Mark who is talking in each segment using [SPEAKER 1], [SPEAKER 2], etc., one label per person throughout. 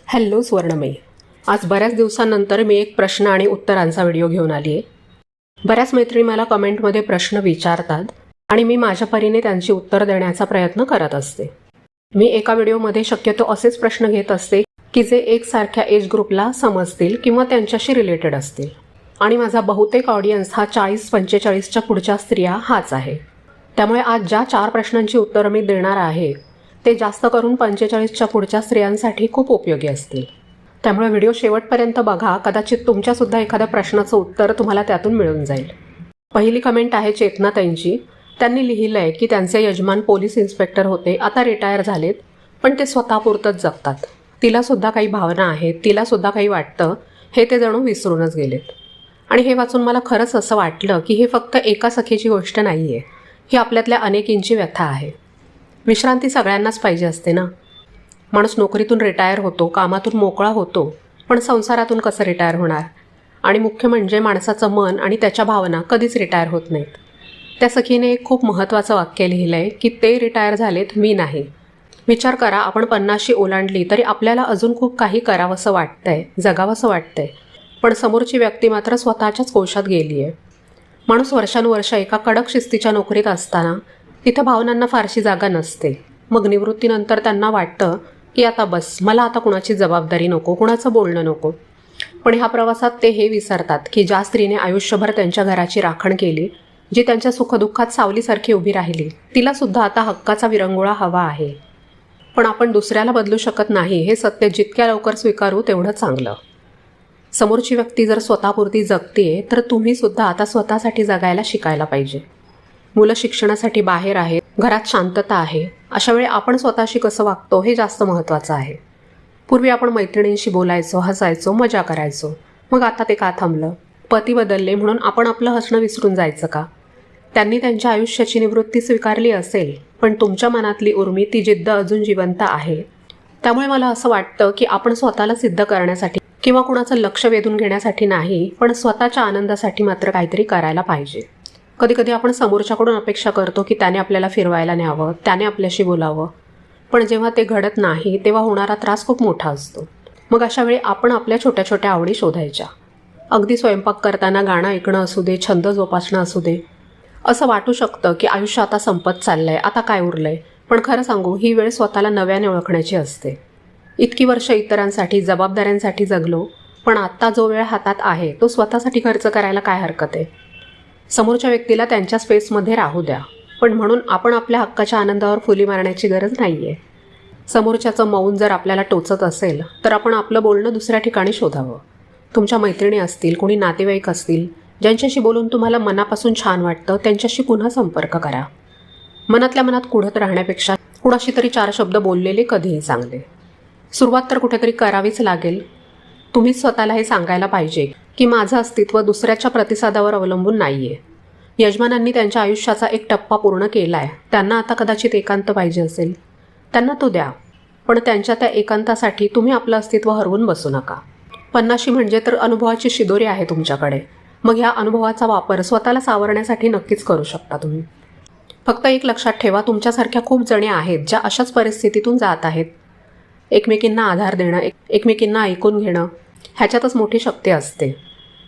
[SPEAKER 1] Hello स्वर्णमयी, आज बऱ्याच दिवसांनंतर मी एक प्रश्न आणि उत्तरांचा व्हिडिओ घेऊन आली आहे. बऱ्याच मैत्रिणी मला कमेंटमध्ये प्रश्न विचारतात आणि मी माझ्या परीने त्यांची उत्तर देण्याचा प्रयत्न करत असते. मी एका व्हिडिओमध्ये शक्यतो असेच प्रश्न घेत असते की जे एकसारख्या एज ग्रुपला समजतील किंवा त्यांच्याशी रिलेटेड असतील. आणि माझा बहुतेक ऑडियन्स हा 40-45च्या पुढच्या स्त्रिया हाच आहे. त्यामुळे आज ज्या 4 प्रश्नांची उत्तरं मी देणार आहे ते जास्त करून 45च्या पुढच्या स्त्रियांसाठी खूप उपयोगी असतील. त्यामुळे व्हिडिओ शेवटपर्यंत बघा, कदाचित तुमच्यासुद्धा एखाद्या प्रश्नाचं उत्तर तुम्हाला त्यातून मिळून जाईल. पहिली कमेंट आहे चेतनाताईंची. त्यांनी लिहिलं आहे की त्यांचे यजमान पोलीस इन्स्पेक्टर होते, आता रिटायर झालेत, पण ते स्वतःपुरतंच जगतात. तिलासुद्धा काही भावना आहेत, तिलासुद्धा काही वाटतं, हे ते जणू विसरूनच गेलेत. आणि हे वाचून मला खरंच असं वाटलं की हे फक्त एका सखीची गोष्ट नाही आहे, ही आपल्यातल्या अनेकींची व्यथा आहे. विश्रांती सगळ्यांनाच पाहिजे असते ना. माणूस नोकरीतून रिटायर होतो, कामातून मोकळा होतो, पण संसारातून कसं रिटायर होणार? आणि मुख्य म्हणजे माणसाचं मन आणि त्याच्या भावना कधीच रिटायर होत नाहीत. त्या सखीने एक खूप महत्त्वाचं वाक्य लिहिलं आहे की ते रिटायर झालेत, मी नाही. विचार करा, आपण 50शी ओलांडली तरी आपल्याला अजून खूप काही करावंसं वाटतंय, जगावंसं वाटतंय, पण समोरची व्यक्ती मात्र स्वतःच्याच कोशात गेली आहे. माणूस वर्षानुवर्ष एका कडक शिस्तीच्या नोकरीत असताना तिथं भावनांना फारशी जागा नसते. मग निवृत्तीनंतर त्यांना वाटतं की आता बस, मला आता कुणाची जबाबदारी नको, कुणाचं बोलणं नको. पण ह्या प्रवासात ते हे विसरतात की ज्या स्त्रीने आयुष्यभर त्यांच्या घराची राखण केली, जी त्यांच्या सुखदुःखात सावलीसारखी उभी राहिली, तिलासुद्धा आता हक्काचा विरंगुळा हवा आहे. पण आपण दुसऱ्याला बदलू शकत नाही, हे सत्य जितक्या लवकर स्वीकारू तेवढं चांगलं. समोरची व्यक्ती जर स्वतःपुरती जगतेय तर तुम्हीसुद्धा आता स्वतःसाठी जगायला शिकायला पाहिजे. मुलं शिक्षणासाठी बाहेर आहेत, घरात शांतता आहे, अशा वेळी आपण स्वतःशी कसं वागतो हे जास्त महत्त्वाचं आहे. पूर्वी आपण मैत्रिणींशी बोलायचो, हसायचो, मजा करायचो. मग आता ते का थांबलं? पती बदलले म्हणून आपण आपलं हसणं विसरून जायचं का? त्यांनी त्यांच्या आयुष्याची निवृत्ती स्वीकारली असेल, पण तुमच्या मनातली उर्मी, ती जिद्द अजून जिवंत आहे. त्यामुळे मला असं वाटतं की आपण स्वतःला सिद्ध करण्यासाठी किंवा कुणाचं लक्ष वेधून घेण्यासाठी नाही, पण स्वतःच्या आनंदासाठी मात्र काहीतरी करायला पाहिजे. कधीकधी आपण समोरच्याकडून अपेक्षा करतो की त्याने आपल्याला फिरवायला न्यावं, त्याने आपल्याशी बोलावं, पण जेव्हा ते घडत नाही तेव्हा होणारा त्रास खूप मोठा असतो. मग अशा वेळी आपण आपल्या छोट्या छोट्या आवडी शोधायच्या. अगदी स्वयंपाक करताना गाणं ऐकणं असू दे, छंद जोपासणं असू दे. असं वाटू शकतं की आयुष्य आता संपत चाललंय, आता काय उरलंय, पण खरं सांगू, ही वेळ स्वतःला नव्याने ओळखण्याची असते. इतकी वर्ष इतरांसाठी, जबाबदाऱ्यांसाठी जगलो, पण आत्ता जो वेळ हातात आहे तो स्वतःसाठी खर्च करायला काय हरकत आहे? समोरच्या व्यक्तीला त्यांच्या स्पेसमध्ये राहू द्या, पण म्हणून आपण आपल्या हक्काच्या आनंदावर फुली मारण्याची गरज नाही आहे. समोरच्याचं मौन जर आपल्याला टोचत असेल तर आपण आपलं बोलणं दुसऱ्या ठिकाणी शोधावं. तुमच्या मैत्रिणी असतील, कोणी नातेवाईक असतील, ज्यांच्याशी बोलून तुम्हाला मनापासून छान वाटतं, त्यांच्याशी पुन्हा संपर्क करा. मनातल्या मनात कुढत राहण्यापेक्षा कुणाशी तरी 4 शब्द बोललेले कधीही चांगले. सुरुवात तर कुठेतरी करावीच लागेल. तुम्हीच स्वतःला हे सांगायला पाहिजे की माझं अस्तित्व दुसऱ्याच्या प्रतिसादावर अवलंबून नाही आहे. यजमानांनी त्यांच्या आयुष्याचा एक टप्पा पूर्ण केला आहे, त्यांना आता कदाचित एकांत पाहिजे असेल, त्यांना तो द्या. पण त्यांच्या त्या एकांतासाठी तुम्ही आपलं अस्तित्व हरवून बसू नका. 50शी म्हणजे तर अनुभवाची शिदोरी आहे तुमच्याकडे. मग ह्या अनुभवाचा वापर स्वतःला सावरण्यासाठी नक्कीच करू शकता तुम्ही. फक्त एक लक्षात ठेवा, तुमच्यासारख्या खूप जणी आहेत ज्या अशाच परिस्थितीतून जात आहेत. एकमेकींना आधार देणं, एकमेकींना ऐकून घेणं, ह्याच्यातच मोठी शक्ती असते.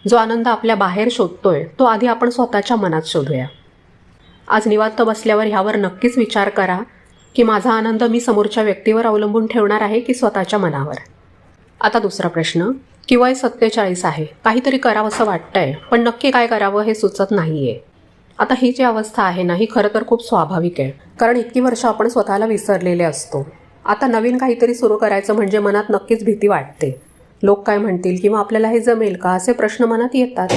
[SPEAKER 1] जो आनंद आपल्या बाहेर शोधतोय तो आधी आपण स्वतःच्या मनात शोधूया. आज निवांत बसल्यावर ह्यावर नक्कीच विचार करा की माझा आनंद मी समोरच्या व्यक्तीवर अवलंबून ठेवणार आहे की स्वतःच्या मनावर. आता दुसरा प्रश्न, की वय 47 आहे, काहीतरी करावंसं वाटतंय, पण नक्की काय करावं हे सुचत नाही आहे. आता ही जी अवस्था आहे ना, ही खरं तर खूप स्वाभाविक आहे, कारण इतकी वर्ष आपण स्वतःला विसरलेले असतो. आता नवीन काहीतरी सुरू करायचं म्हणजे मनात नक्कीच भीती वाटते. लोक काय म्हणतील किंवा आपल्याला हे जमेल का, असे प्रश्न मनात येतात.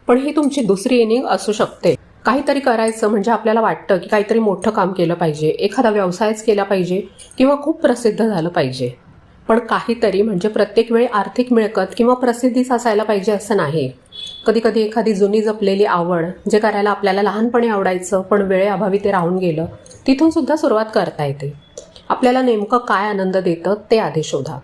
[SPEAKER 1] पण ही तुमची दुसरी इनिंग असू शकते. काहीतरी करायचं म्हणजे आपल्याला वाटतं की काहीतरी मोठं काम केलं पाहिजे, एखादा व्यवसायच केला पाहिजे किंवा खूप प्रसिद्ध झालं पाहिजे. पण काहीतरी म्हणजे प्रत्येक वेळी आर्थिक मिळकत किंवा प्रसिद्धीच असायला पाहिजे असं नाही. कधीकधी एखादी जुनी जपलेली आवड, जे करायला आपल्याला लहानपणी आवडायचं पण वेळेअभावी ते राहून गेलं, तिथून सुद्धा सुरुवात करता येते. आपल्याला नेमकं काय आनंद देतं ते आधी शोधा.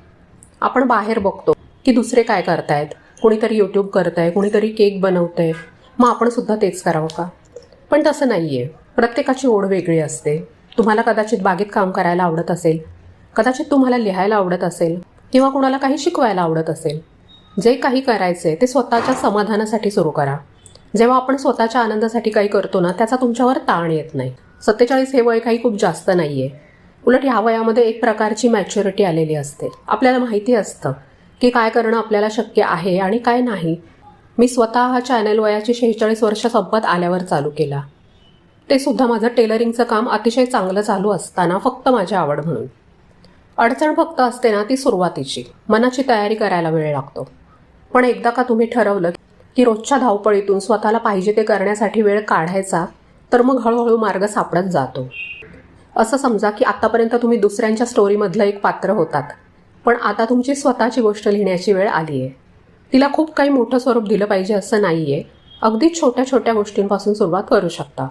[SPEAKER 1] आपण बाहेर बघतो की दुसरे काय करतायत, कुणीतरी यूट्यूब करतंय, कुणीतरी केक बनवतंय, मग आपण सुद्धा तेच करावं का? पण तसं नाही आहे. प्रत्येकाची ओढ वेगळी असते. तुम्हाला कदाचित बागेत काम करायला आवडत असेल, कदाचित तुम्हाला लिहायला आवडत असेल, किंवा कुणाला काही शिकवायला आवडत असेल, जे काही करायचे ते स्वतःच्या समाधानासाठी सुरू करा. जेव्हा आपण स्वतःच्या आनंदासाठी काही करतो ना, त्याचा तुमच्यावर ताण येत नाही. 47 हे वय काही खूप जास्त नाही आहे. उलट ह्या वयामध्ये एक प्रकारची मॅच्युरिटी आलेली असते. आपल्याला माहिती असतं की काय करणं आपल्याला शक्य आहे आणि काय नाही. मी स्वतः हा चॅनल वयाची 46 वर्ष संपत आल्यावर चालू केला. ते सुद्धा माझं टेलरिंगचं काम अतिशय चांगलं चालू असताना, फक्त माझी आवड म्हणून. अडचण फक्त असते ना ती सुरुवातीची. मनाची तयारी करायला वेळ लागतो. पण एकदा का तुम्ही ठरवलं की रोजच्या धावपळीतून स्वतःला पाहिजे ते करण्यासाठी वेळ काढायचा, तर मग हळूहळू मार्ग सापडत जातो. असं समजा की आतापर्यंत तुम्ही दुसऱ्यांच्या स्टोरीमधलं एक पात्र होतात, पण आता तुमची स्वतःची गोष्ट लिहिण्याची वेळ आली आहे. तिला खूप काही मोठं स्वरूप दिलं पाहिजे असं नाही आहे. अगदी छोट्या छोट्या गोष्टींपासून सुरुवात करू शकता.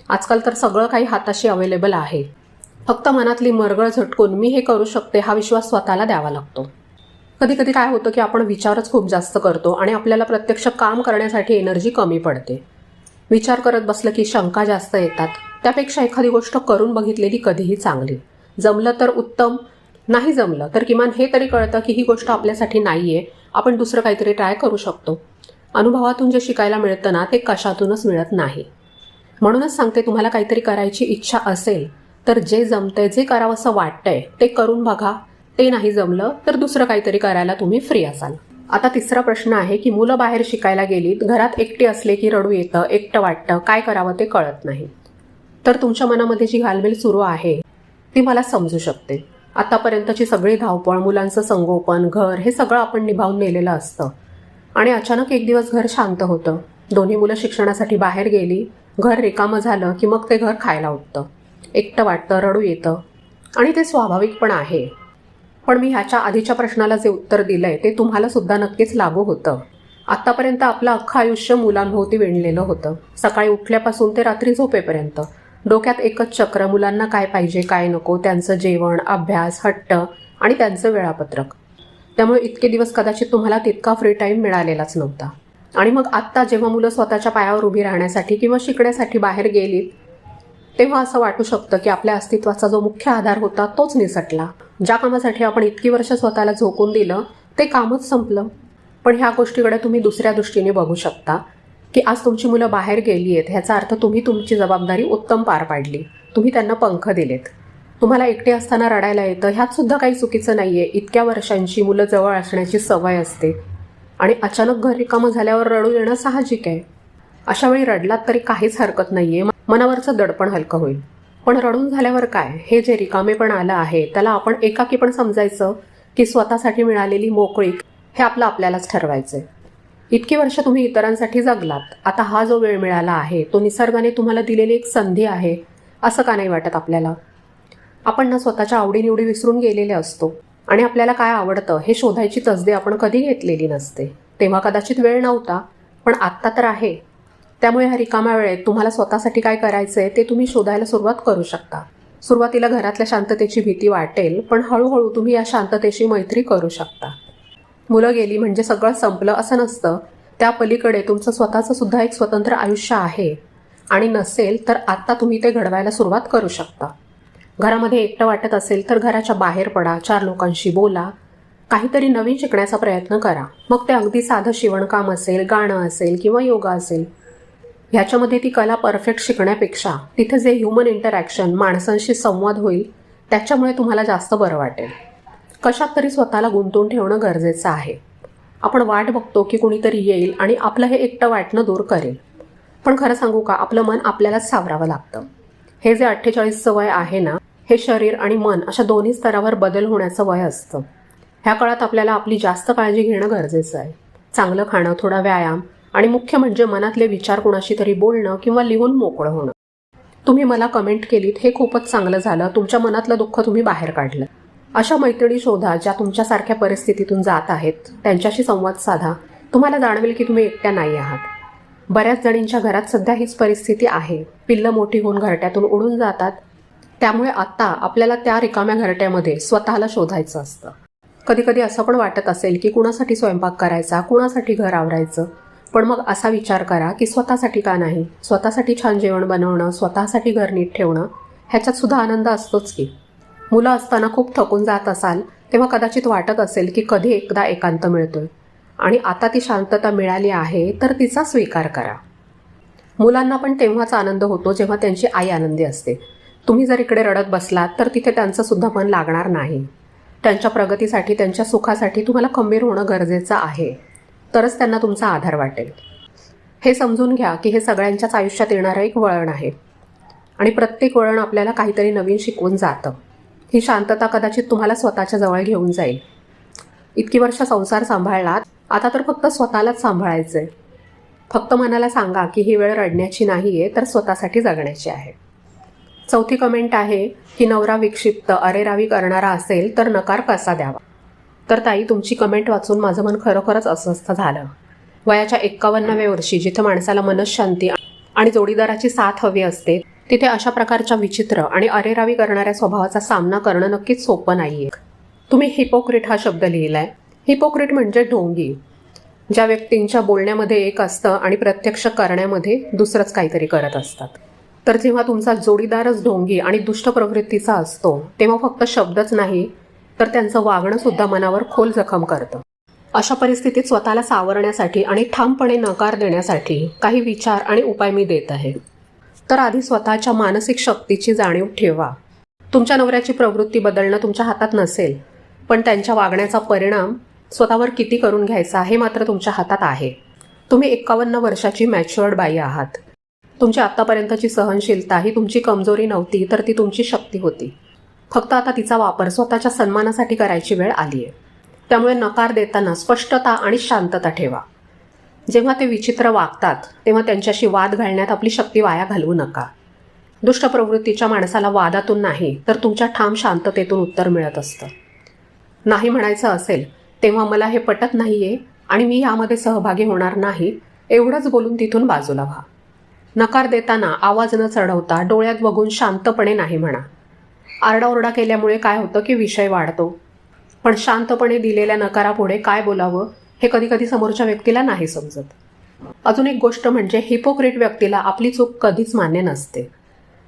[SPEAKER 1] आजकाल तर सगळं काही हाताशी अवेलेबल आहे. फक्त मनातली मरगळ झटकून मी हे करू शकते हा विश्वास स्वतःला द्यावा लागतो. कधी कधी काय होतं की आपण विचारच खूप जास्त करतो आणि आपल्याला प्रत्यक्ष काम करण्यासाठी एनर्जी कमी पडते. विचार करत बसलं की शंका जास्त येतात. त्यापेक्षा एखादी गोष्ट करून बघितलेली कधीही चांगली. जमलं तर उत्तम, नाही जमलं तर किमान हे तरी कळतं की ही गोष्ट आपल्यासाठी नाही आहे, आपण दुसरं काहीतरी ट्राय करू शकतो. अनुभवातून जे शिकायला मिळतं ना, ते कशातूनच मिळत नाही. म्हणूनच सांगते, तुम्हाला काहीतरी करायची इच्छा असेल तर जे जमतंय, जे करावंसं वाटतंय ते करून बघा. ते नाही जमलं तर दुसरं काहीतरी करायला तुम्ही फ्री असाल. आता तिसरा प्रश्न आहे की मुलं बाहेर शिकायला गेलीत, घरात एकटी असले की रडू येतं, एकटं वाटतं, काय करावं ते कळत नाही. तर तुमच्या मनामध्ये जी घालमेल सुरू आहे ती मला समजू शकते. आतापर्यंतची सगळी धावपळ, मुलांचं संगोपन, घर, हे सगळं आपण निभावून नेलेलं असतं आणि अचानक एक दिवस घर शांत होतं. दोन्ही मुलं शिक्षणासाठी बाहेर गेली, घर रिकामं झालं की मग ते घर खायला उठतं. एकटं वाटतं, रडू येतं आणि ते स्वाभाविक पण आहे. पण मी ह्याच्या आधीच्या प्रश्नाला जे उत्तर दिलंय ते तुम्हाला सुद्धा नक्कीच लागू होतं. आत्तापर्यंत आपलं अख्खं आयुष्य मुलांभोवती विणलेलं होतं. सकाळी उठल्यापासून ते रात्री झोपेपर्यंत डोक्यात एकच चक्र, मुलांना काय पाहिजे काय नको, त्यांचं जेवण, अभ्यास, हट्ट आणि त्यांचं वेळापत्रक. त्यामुळे इतके दिवस कदाचित तुम्हाला तितका फ्री टाईम मिळालेलाच नव्हता. आणि मग आत्ता जेव्हा मुलं स्वतःच्या पायावर उभी राहण्यासाठी किंवा शिकण्यासाठी बाहेर गेलीत, तेव्हा असं वाटू शकतं की आपल्या अस्तित्वाचा जो मुख्य आधार होता तोच निसटला. ज्या कामासाठी आपण इतकी वर्ष स्वतःला झोकून दिलं ते कामच संपलं. पण ह्या गोष्टीकडे तुम्ही दुसऱ्या दृष्टीने बघू शकता की आज तुमची मुलं बाहेर गेली आहेत, ह्याचा अर्थ तुम्ही तुमची जबाबदारी उत्तम पार पाडली. तुम्ही त्यांना पंख दिलेत. तुम्हाला एकटे असताना रडायला येतं, ह्यात सुद्धा काही चुकीचं नाही आहे. इतक्या वर्षांची मुलं जवळ असण्याची सवय असते आणि अचानक घर रिकामं झाल्यावर रडू येणं साहजिक आहे. अशा वेळी रडलात तरी काहीच हरकत नाही आहे. मनावरचं दडपण हलकं होईल. पण रडून झाल्यावर काय, हे जे रिकामेपण आलं आहे त्याला आपण एकाकी पण समजायचं की स्वतःसाठी मिळालेली मोकळीक हे आपलं आपल्यालाच ठरवायचं. इतकी वर्ष तुम्ही इतरांसाठी जगलात, आता हा जो वेळ मिळाला आहे तो निसर्गाने तुम्हाला दिलेली एक संधी आहे, असं का नाही वाटत आपल्याला? आपण ना स्वतःच्या आवडीनिवडी विसरून गेलेले असतो आणि आपल्याला काय आवडतं हे शोधायची तसदी आपण कधी घेतलेली नसते. तेव्हा कदाचित वेळ नव्हता, पण आत्ता तर आहे. त्यामुळे ह्या रिकाम्या वेळेत तुम्हाला स्वतःसाठी काय करायचं आहे ते तुम्ही शोधायला सुरुवात करू शकता. सुरुवातीला घरातल्या शांततेची भीती वाटेल, पण हळूहळू तुम्ही या शांततेशी मैत्री करू शकता. मुलं गेली म्हणजे सगळं संपलं असं नसतं. त्या पलीकडे तुमचं स्वतःचं सुद्धा एक स्वतंत्र आयुष्य आहे आणि नसेल तर आत्ता तुम्ही ते घडवायला सुरुवात करू शकता. घरामध्ये एकटं वाटत असेल तर घराच्या बाहेर पडा, 4 लोकांशी बोला, काहीतरी नवीन शिकण्याचा प्रयत्न करा. मग ते अगदी साधं शिवणकाम असेल, गाणं असेल किंवा योगा असेल. ह्याच्यामध्ये ती कला परफेक्ट शिकण्यापेक्षा तिथे जे ह्युमन इंटरॅक्शन, माणसांशी संवाद होईल त्याच्यामुळे तुम्हाला जास्त बरं वाटेल. कशात तरी स्वतःला गुंतवून ठेवणं गरजेचं आहे. आपण वाट बघतो की कुणीतरी येईल आणि आपलं हे एकटं वाटणं दूर करेल. पण खरं सांगू का, आपलं मन आपल्यालाच सावरावं लागतं. हे जे 48चं वय आहे ना, हे शरीर आणि मन अशा दोन्ही स्तरावर बदल होण्याचं वय असतं. ह्या काळात आपल्याला आपली जास्त काळजी घेणं गरजेचं आहे. चांगलं खाणं, थोडा व्यायाम आणि मुख्य म्हणजे मनातले विचार कुणाशी तरी बोलणं किंवा लिहून मोकळं होणं. तुम्ही मला कमेंट केलीत हे खूपच चांगलं झालं. तुमच्या मनातलं दुःख तुम्ही बाहेर काढलं. अशा मैत्रिणी शोधा ज्या तुमच्यासारख्या परिस्थितीतून जात आहेत. त्यांच्याशी संवाद साधा. तुम्हाला जाणवेल की तुम्ही एकट्या नाही आहात. बऱ्याच जणींच्या घरात सध्या हीच परिस्थिती आहे. पिल्लं मोठी होऊन घरट्यातून उडून जातात. त्यामुळे आता आपल्याला त्या रिकाम्या घरट्यामध्ये स्वतःला शोधायचं असतं. कधी कधी असं पण वाटत असेल की कुणासाठी स्वयंपाक करायचा, कुणासाठी घर आवरायचं. पण मग असा विचार करा की स्वतःसाठी का नाही? स्वतःसाठी छान जेवण बनवणं, स्वतःसाठी घर नीट ठेवणं, ह्याच्यात सुद्धा आनंद असतोच की. मुलं असताना खूप थकून जात असाल तेव्हा कदाचित वाटत असेल की कधी एकदा एकांत मिळतोय आणि आता ती शांतता मिळाली आहे तर तिचा स्वीकार करा. मुलांना पण तेव्हाच आनंद होतो जेव्हा त्यांची आई आनंदी असते. तुम्ही जर इकडे रडत बसलात तर तिथे त्यांचं सुद्धा मन लागणार नाही. त्यांच्या प्रगतीसाठी, त्यांच्या सुखासाठी तुम्हाला खंबीर होणं गरजेचं आहे, तरच त्यांना तुमचा आधार वाटेल. हे समजून घ्या की हे सगळ्यांच्याच आयुष्यात येणारं एक वळण आहे आणि प्रत्येक वळण आपल्याला काहीतरी नवीन शिकवून जातं. ही शांतता कदाचित तुम्हाला स्वतःच्या जवळ घेऊन जाईल. इतकी वर्ष संसार सांभाळलात, आता तर फक्त स्वतःलाच सांभाळायचं आहे. फक्त मनाला सांगा की ही वेळ रडण्याची नाही आहे तर स्वतःसाठी जगण्याची आहे. चौथी कमेंट आहे की नवरा विक्षिप्त अरेरावी करणारा असेल तर नकार कसा द्यावा. तर ताई, तुमची कमेंट वाचून माझं मन खरोखरच अस्वस्थ झालं. वयाच्या 51व्या वर्षी जिथे माणसाला मनःशांती आणि जोडीदाराची साथ हवी असते, तिथे अशा प्रकारच्या विचित्र आणि अरेरावी करणाऱ्या स्वभावाचा सामना करणं नक्कीच सोपं नाहीये. तुम्ही हिपोक्रेट हा शब्द लिहिलाय. हिपोक्रेट म्हणजे ढोंगी, ज्या व्यक्तींच्या बोलण्यामध्ये एक असतं आणि प्रत्यक्ष करण्यामध्ये दुसरंच काहीतरी करत असतात. तर जेव्हा तुमचा जोडीदारच ढोंगी आणि दुष्ट प्रवृत्तीचा असतो, तेव्हा फक्त शब्दच नाही तर त्यांचं वागणं सुद्धा मनावर खोल जखम करतं. अशा परिस्थितीत स्वतःला सावरण्यासाठी आणि ठामपणे नकार देण्यासाठी काही विचार आणि उपाय मी देत आहे. तर आधी स्वतःच्या मानसिक शक्तीची जाणीव ठेवा. तुमच्या नवऱ्याची प्रवृत्ती बदलणं तुमच्या हातात नसेल, पण त्यांच्या वागण्याचा परिणाम स्वतःवर किती करून घ्यायचा हे मात्र तुमच्या हातात आहे. तुम्ही 51 वर्षाची मॅच्युअर्ड बाई आहात. तुमची आत्तापर्यंतची सहनशीलता ही तुमची कमजोरी नव्हती तर ती तुमची शक्ती होती. फक्त आता तिचा वापर स्वतःच्या सन्मानासाठी करायची वेळ आली आहे. त्यामुळे नकार देताना स्पष्टता आणि शांतता ठेवा. जेव्हा ते विचित्र वागतात तेव्हा त्यांच्याशी वाद घालण्यात आपली शक्ती वाया घालवू नका. दुष्ट प्रवृत्तीच्या माणसाला वादातून नाही तर तुमच्या ठाम शांततेतून उत्तर मिळत असतं. नाही म्हणायचं असेल तेव्हा मला हे पटत नाहीये आणि मी यामध्ये सहभागी होणार नाही, एवढंच बोलून तिथून बाजूला व्हा. नकार देताना आवाज न चढवता डोळ्यात बघून शांतपणे नाही म्हणा. आरडाओरडा केल्यामुळे काय होतं की विषय वाढतो, पण शांतपणे दिलेल्या नकारापुढे काय बोलावं हे कधीकधी समोरच्या व्यक्तीला नाही समजत. अजून एक गोष्ट म्हणजे हिपोक्रेट व्यक्तीला आपली चूक कधीच मान्य नसते.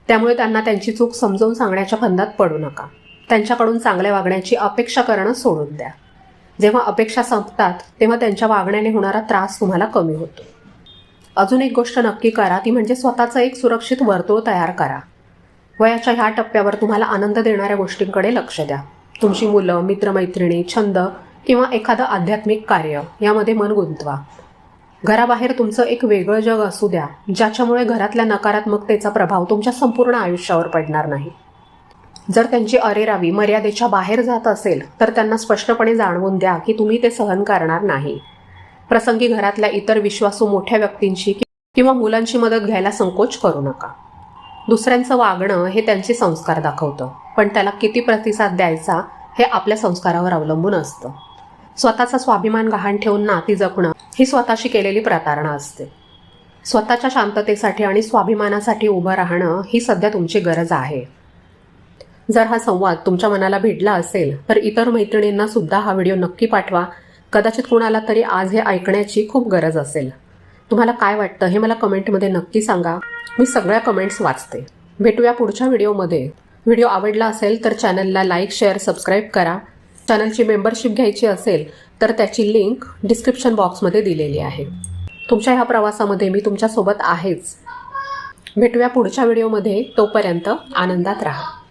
[SPEAKER 1] त्यामुळे त्यांना त्यांची चूक समजावून सांगण्याच्या फंदात पडू नका. त्यांच्याकडून चांगल्या वागण्याची अपेक्षा करणं सोडून द्या. जेव्हा अपेक्षा संपतात तेव्हा त्यांच्या वागण्याने होणारा त्रास तुम्हाला कमी होतो. अजून एक गोष्ट नक्की करा, ती म्हणजे स्वतःचं एक सुरक्षित वर्तुळ तयार करा. वयाच्या ह्या टप्प्यावर तुम्हाला आनंद देणाऱ्या गोष्टींकडे लक्ष द्या. तुमची मुलं, मित्रमैत्रिणी, छंद किंवा एखादं आध्यात्मिक कार्य यामध्ये मन गुंतवा. घराबाहेर तुमचं एक वेगळं जग असू द्या, ज्याच्यामुळे घरातल्या नकारात्मकतेचा प्रभाव तुमच्या संपूर्ण आयुष्यावर पडणार नाही. जर त्यांची अरेरावी मर्यादेच्या बाहेर जात असेल तर त्यांना स्पष्टपणे जाणवून द्या की तुम्ही ते सहन करणार नाही. प्रसंगी घरातल्या इतर विश्वासू मोठ्या व्यक्तींची किंवा मुलांची मदत घ्यायला संकोच करू नका. दुसऱ्यांचं वागणं हे त्यांचे संस्कार दाखवतं, पण त्याला किती प्रतिसाद द्यायचा हे आपल्या संस्कारावर अवलंबून असतं. स्वतःचा स्वाभिमान गहाण ठेवून नाती जपणं ही स्वतःशी केलेली प्रतारणा असते. स्वतःच्या शांततेसाठी आणि स्वाभिमानासाठी उभं राहणं ही सध्या तुमची गरज आहे. जर हा संवाद तुमच्या मनाला भिडला असेल तर इतर मैत्रिणींना सुद्धा हा व्हिडिओ नक्की पाठवा. कदाचित कुणाला तरी आज हे ऐकण्याची खूप गरज असेल. तुम्हाला काय वाटतं हे मला कमेंटमध्ये नक्की सांगा. मी सगळ्या कमेंट्स वाचते. भेटूया पुढच्या व्हिडिओमध्ये. व्हिडिओ आवडला असेल तर चॅनलला लाईक, शेअर, सबस्क्राईब करा. चॅनलची मेंबरशिप घ्यायची असेल तर त्याची लिंक डिस्क्रिप्शन बॉक्समध्ये दिलेली आहे. तुमच्या ह्या प्रवासामध्ये मी तुमच्यासोबत आहेच. भेटूया पुढच्या व्हिडिओमध्ये. तोपर्यंत आनंदात राहा.